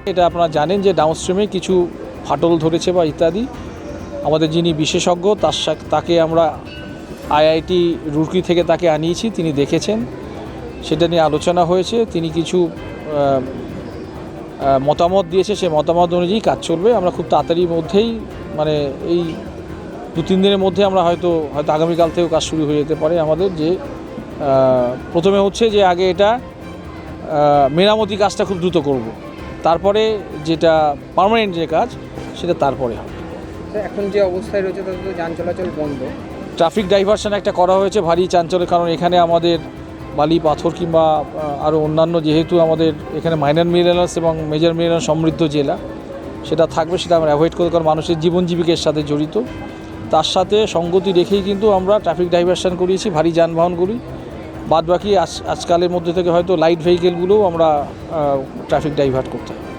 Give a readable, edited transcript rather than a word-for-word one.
এটা আপনারা জানেন যে ডাউনস্ট্রিমে কিছু ফাটল ধরেছে বা ইত্যাদি। আমাদের যিনি বিশেষজ্ঞ তাকে আমরা আইআইটি রুরকি থেকে তাকে আনিয়েছি, তিনি দেখেছেন, সেটা নিয়ে আলোচনা হয়েছে, তিনি কিছু মতামত দিয়েছে, সেই মতামত অনুযায়ী কাজ চলবে। আমরা খুব তাড়াতাড়ির মধ্যেই মানে এই 2-3 দিনের মধ্যে আমরা হয়তো আগামীকাল থেকেও কাজ শুরু হয়ে যেতে পারে আমাদের। যে প্রথমে হচ্ছে যে আগে এটা মেরামতি কাজটা খুব দ্রুত করব, তারপরে যেটা পার্মানেন্ট যে কাজ সেটা তারপরে হবে। এখন যে অবস্থায় রয়েছে তাতে তো যান চলাচল বন্ধ। ট্রাফিক ডাইভারশন একটা করা হয়েছে ভারী চাঞ্চল্যের কারণ এখানে আমাদের বালি পাথর কিংবা আরও অন্যান্য, যেহেতু আমাদের এখানে মাইনর মিনারেলস এবং মেজর মিনারেল সমৃদ্ধ জেলা, সেটা থাকবে, সেটা আমরা অ্যাভয়েড করতে, কারণ মানুষের জীবন জীবিকার সাথে জড়িত। তার সাথে সঙ্গতি রেখেই কিন্তু আমরা ট্রাফিক ডাইভারশন করিয়েছি ভারী যানবাহনগুলি। বাদ বাকি আজকালের মধ্যে থেকে হয়তো লাইট ভেহিকেলগুলোও আমরা ট্রাফিক ডাইভার্ট করতে হবে।